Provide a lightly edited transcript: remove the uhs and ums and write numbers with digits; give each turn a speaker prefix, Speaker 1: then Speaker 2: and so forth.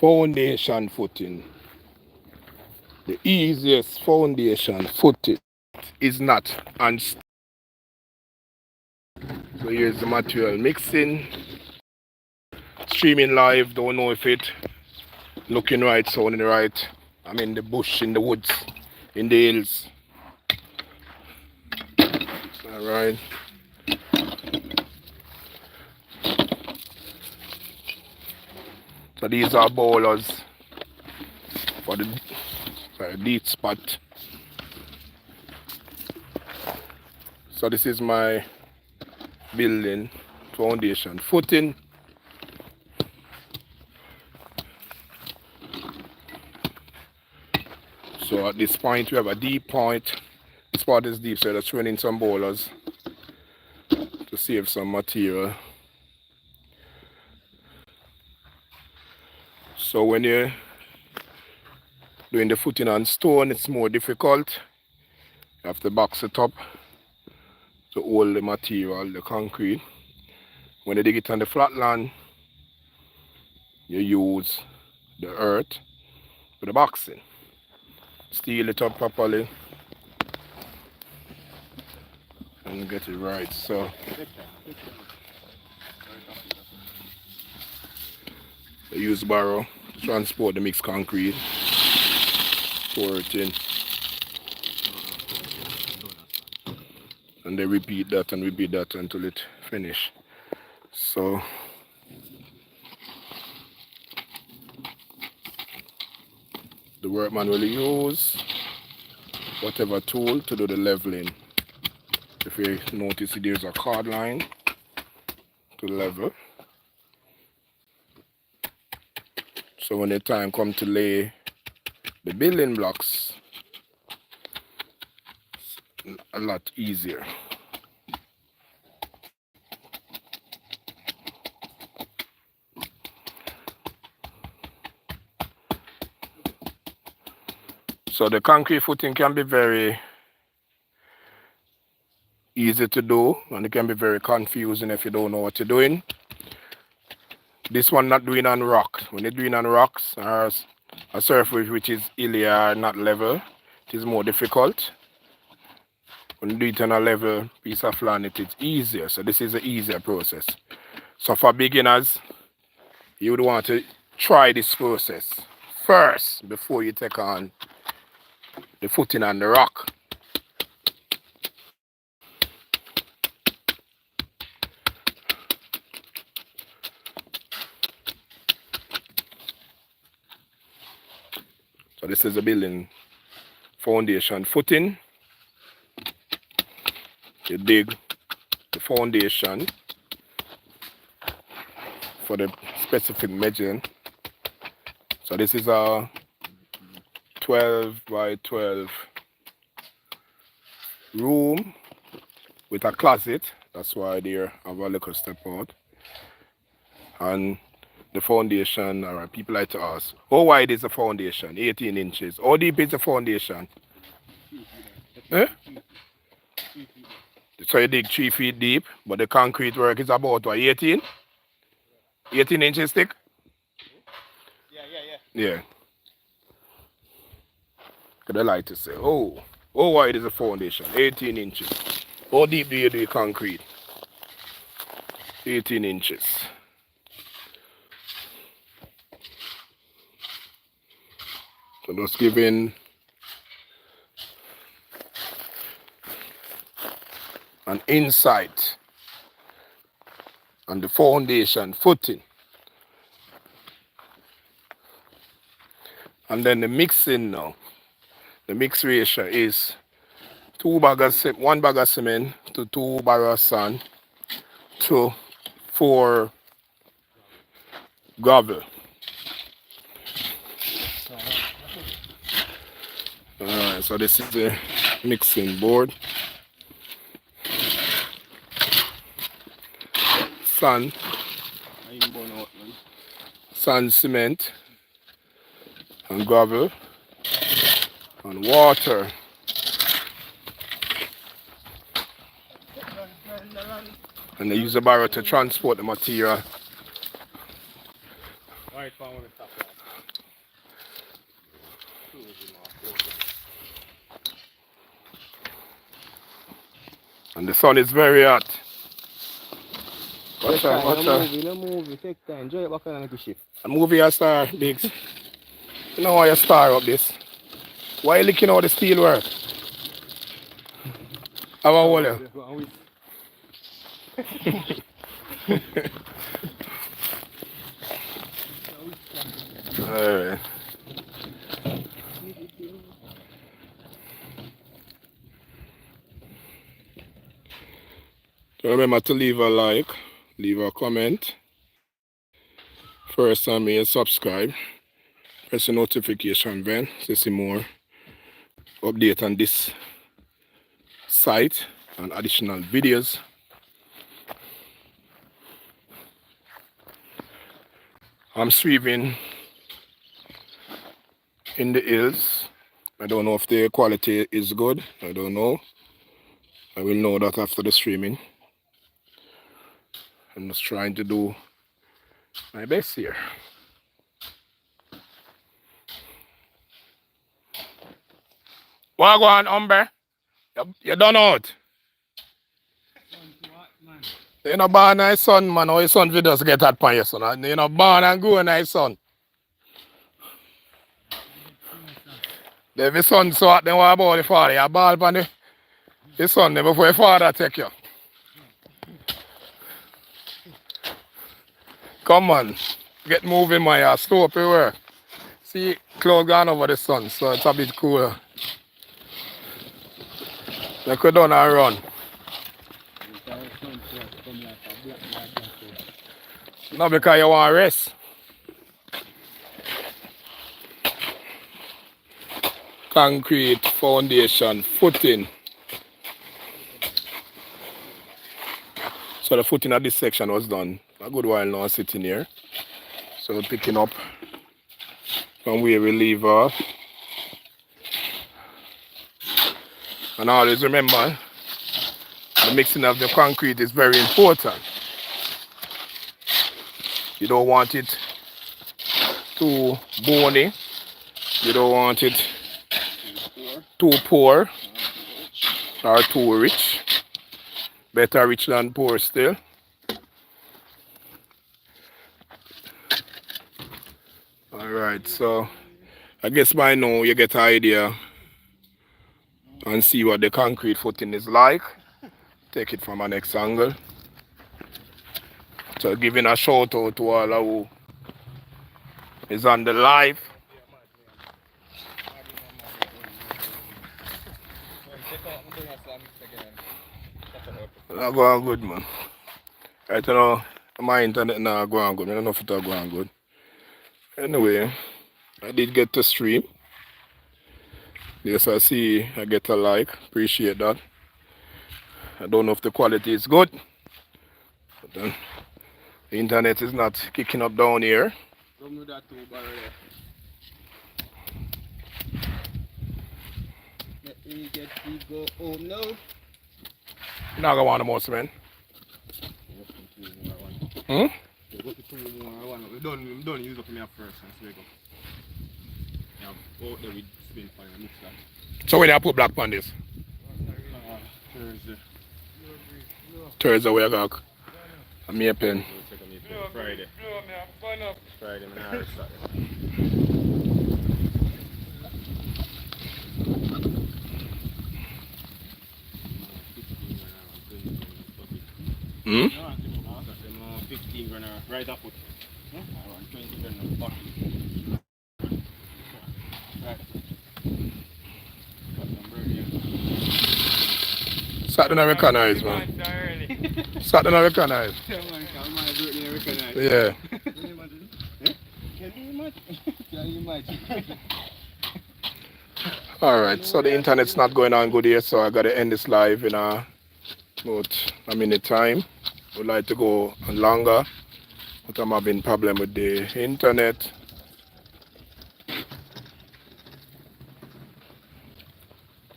Speaker 1: Foundation footing. The easiest foundation footing is not unstable. So here's the material mixing. Streaming live, don't know if it looking right, sounding right. I'm in the bush, in the woods, in the hills. Alright. So these are bowlers for the deep spot. So this is my building foundation footing. So at this point we have a deep point. This part is deep, so that's running some bowlers to save some material. So when you're doing the footing on stone, it's more difficult. You have to box it up to hold the material, the concrete. When you dig it on the flat land, you use the earth for the boxing. Steel it up properly and get it right. So I use barrow to transport the mixed concrete, pour it in, and they repeat that until it finish. So the workman will use whatever tool to do the leveling. If you notice, there's a card line to level. So when the time comes to lay the building blocks, it's a lot easier. So the concrete footing can be very easy to do, and it can be very confusing if you don't know what you're doing. This one not doing on rock. When you're doing on rocks or a surface which is hilly or not level, it is more difficult. When you do it on a level piece of land, it is easier. So this is an easier process. So for beginners, you would want to try this process first before you take on the footing on the rock. So this is the building foundation footing. You dig the foundation for the specific measuring. So this is a 12 by 12 room with a closet. That's why they have a little step out. And the foundation, all right, people like to ask, how wide is the foundation? 18 inches. How deep is the foundation? Eh? So you dig 3 feet deep, but the concrete work is about what, 18? 18 inches thick? Yeah. Because I like to say, how wide is the foundation? 18 inches. How deep do you do concrete? 18 inches. So just giving an insight on the foundation footing. And then the mixing now. The mix ratio is 1 bag of cement to 2 barrels of sand to 4 gravel. Alright, so this is the mixing board. Sand, cement, and gravel, and water. And they use a barrow to transport the material
Speaker 2: Right, fine, we'll stop that.
Speaker 1: And the sun is very hot. Watch out, watch out.
Speaker 2: No movie, take time. Enjoy it back and make a shift.
Speaker 1: A movie a star, Biggs. You know why you star up this? Why you licking all the steel work? How about all you? Alright. Remember to leave a like, leave a comment. First time you subscribe. Press the notification bell to see more update on this site and additional videos. I'm sweeping in the hills. I don't know if the quality is good. I don't know. I will know that after the streaming. I'm just trying to do my best here. What go on, Umber? You done out? You know, born nice son, man. How your son will just get that pan your son. You know, born and go nice son. The son so hot, then what about the father? You ball pan the son before your father take you. Come on. Get moving, my ass. Slow up your work. See, cloud gone over the sun, so it's a bit cooler. You could down and run. No, because you want to rest. Concrete, foundation, footing. So the footing of this section was done a good while now sitting here. So picking up from where we leave off. And always remember, the mixing of the concrete is very important. You don't want it too bony. You don't want it too poor or too rich. Better rich than poor still. Alright, so I guess by now you get an idea and see what the concrete footing is like. Take it from a next angle. So giving a shout out to all who is on the live. Not going good, man. Right now, my internet not going good. I don't know if it's going good. Anyway, I did get to stream. Yes, I see I get a like. Appreciate that. I don't know if the quality is good. But then the internet is not kicking up down here.
Speaker 2: Let me get to go home now.
Speaker 1: You're not going to want the most, man. Hmm?
Speaker 2: We don't use up me first. Yeah, out there with spin fire, mix that.
Speaker 1: So when you put black on this?
Speaker 2: Thursday.
Speaker 1: Thursday we go. I'm here pen.
Speaker 2: Friday. Friday, man.
Speaker 1: Hmm?
Speaker 2: 15 grand right up with 20 grand back.
Speaker 1: Saturday not recognized, man. Saturday not recognized. Yeah. Alright, so the internet's not going on good here, so I gotta end this live in about a minute time. Would like to go longer, but I'm having problem with the internet.